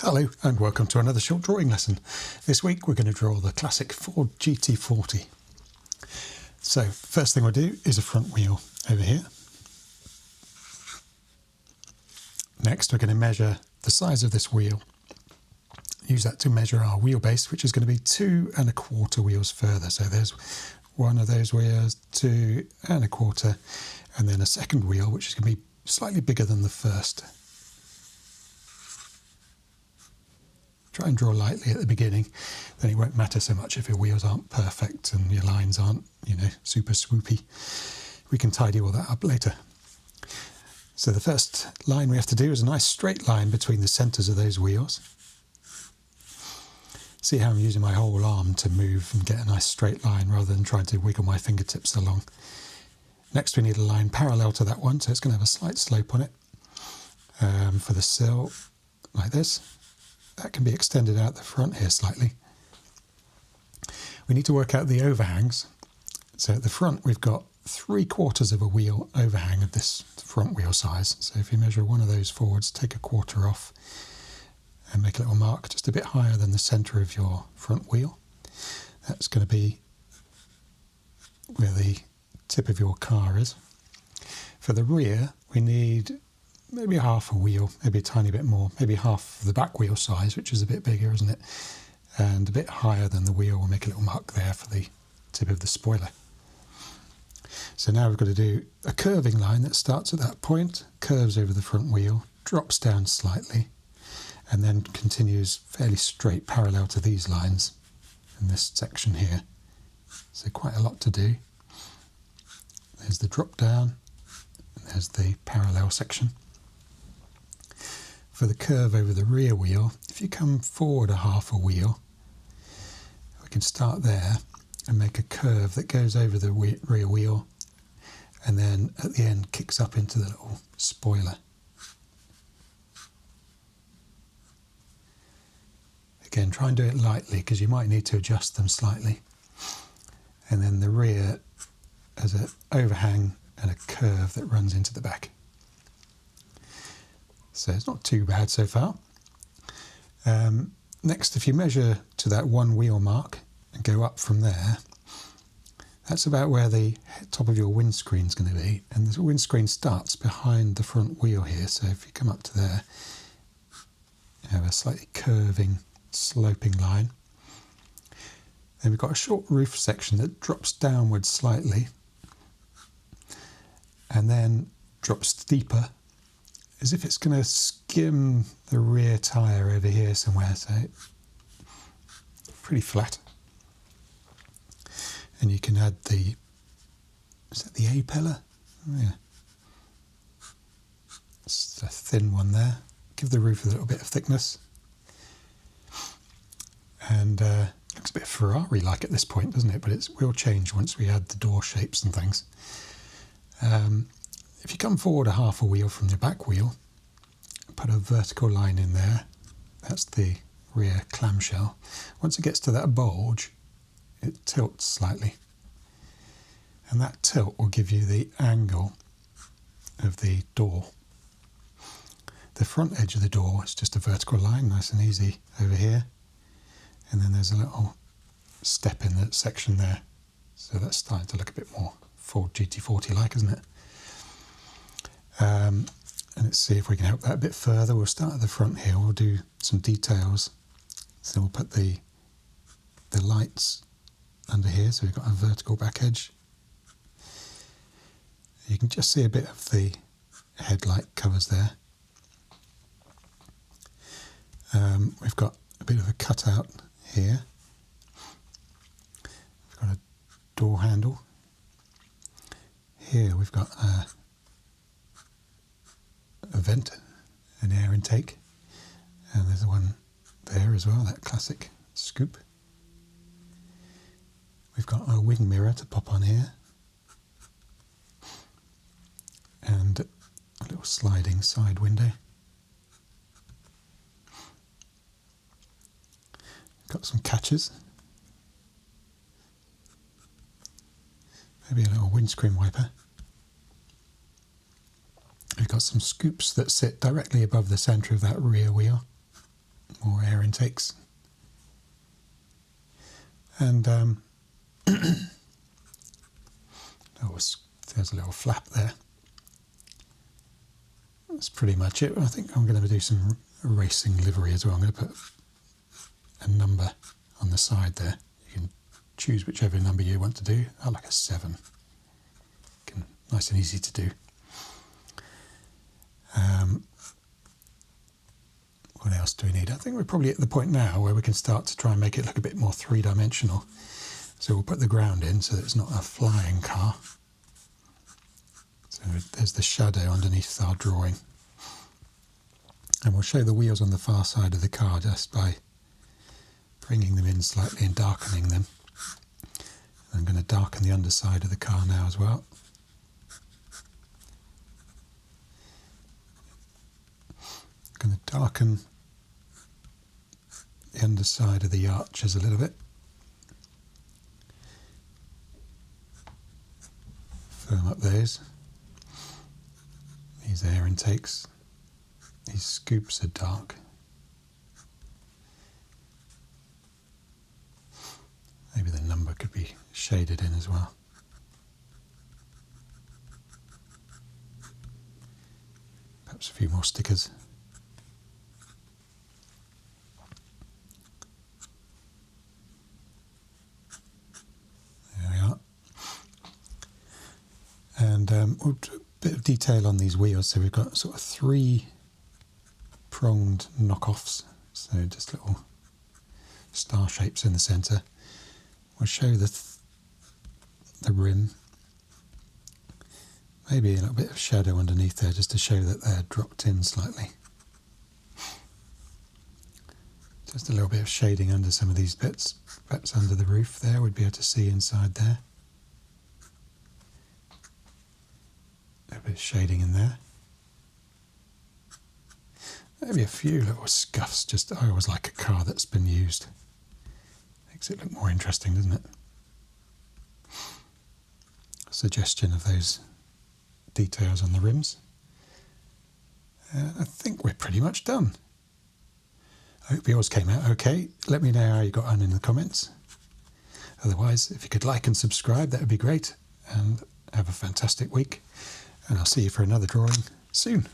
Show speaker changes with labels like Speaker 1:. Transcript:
Speaker 1: Hello and welcome to another short drawing lesson. This week we're going to draw the classic Ford GT40. So first thing we'll do is a front wheel over here. Next we're going to measure the size of this wheel. Use that to measure our wheelbase, which is going to be 2 1/4 wheels further. So there's one of those wheels, 2 1/4, and then a second wheel which is going to be slightly bigger than the first. Try and draw lightly at the beginning, then it won't matter so much if your wheels aren't perfect and your lines aren't, super swoopy. We can tidy all that up later. So the first line we have to do is a nice straight line between the centres of those wheels. See how I'm using my whole arm to move and get a nice straight line rather than trying to wiggle my fingertips along. Next we need a line parallel to that one, so it's going to have a slight slope on it for the sill, like this. That can be extended out the front here slightly. We need to work out the overhangs. So at the front we've got 3/4 of a wheel overhang of this front wheel size. So if you measure one of those forwards, take a quarter off and make a little mark just a bit higher than the centre of your front wheel. That's going to be where the tip of your car is. For the rear we need maybe half a wheel, maybe a tiny bit more, maybe half the back wheel size, which is a bit bigger, isn't it? And a bit higher than the wheel. We'll make a little mark there for the tip of the spoiler. So now we've got to do a curving line that starts at that point, curves over the front wheel, drops down slightly, and then continues fairly straight parallel to these lines in this section here. So quite a lot to do. There's the drop down, and there's the parallel section. For the curve over the rear wheel, if you come forward a half a wheel, we can start there and make a curve that goes over the rear wheel and then at the end kicks up into the little spoiler. Again, try and do it lightly because you might need to adjust them slightly. And then the rear has an overhang and a curve that runs into the back. So it's not too bad so far. Next, if you measure to that one wheel mark and go up from there, that's about where the top of your windscreen is going to be. And the windscreen starts behind the front wheel here. So if you come up to there, you have a slightly curving, sloping line. Then we've got a short roof section that drops downwards slightly and then drops steeper, as if it's going to skim the rear tyre over here somewhere, so pretty flat. And you can add is that the A-pillar? Oh, yeah. It's a thin one there. Give the roof a little bit of thickness. And looks a bit Ferrari-like at this point, doesn't it? But it will change once we add the door shapes and things. If you come forward a half a wheel from the back wheel, put a vertical line in there, that's the rear clamshell. Once it gets to that bulge, it tilts slightly. And that tilt will give you the angle of the door. The front edge of the door is just a vertical line, nice and easy over here. And then there's a little step in that section there. So that's starting to look a bit more Ford GT40-like, isn't it? And let's see if we can help that a bit further. We'll start at the front here. We'll do some details. So we'll put the lights under here. So we've got a vertical back edge. You can just see a bit of the headlight covers there. We've got a bit of a cutout here. We've got a door handle. Here we've got a vent, an air intake, and there's one there as well, that classic scoop. We've got a wing mirror to pop on here, and a little sliding side window. Got some catches, maybe a little windscreen wiper. We've got some scoops that sit directly above the centre of that rear wheel. more air intakes. And there's a little flap there. That's pretty much it. I think I'm going to do some racing livery as well. I'm going to put a number on the side there. You can choose whichever number you want to do. I like a 7. Nice and easy to do. What else do we need? I think we're probably at the point now where we can start to try and make it look a bit more three-dimensional. So we'll put the ground in so that it's not a flying car. So there's the shadow underneath our drawing. And we'll show the wheels on the far side of the car just by bringing them in slightly and darkening them. I'm going to darken the underside of the car now as well. I'm going to darken the underside of the arches a little bit. Firm up those. These air intakes. These scoops are dark. Maybe the number could be shaded in as well. Perhaps a few more stickers. There we are. And we'll do a bit of detail on these wheels. So we've got sort of 3 pronged knockoffs. So just little star shapes in the centre. We'll show the rim. Maybe a little bit of shadow underneath there just to show that they're dropped in slightly. Just a little bit of shading under some of these bits. Perhaps under the roof there, we'd be able to see inside there. A bit of shading in there. Maybe a few little scuffs. Just, I always like a car that's been used. Makes it look more interesting, doesn't it? Suggestion of those details on the rims. I think we're pretty much done. I hope yours came out okay. Let me know how you got on in the comments. Otherwise, if you could like and subscribe, that would be great. And have a fantastic week. And I'll see you for another drawing soon.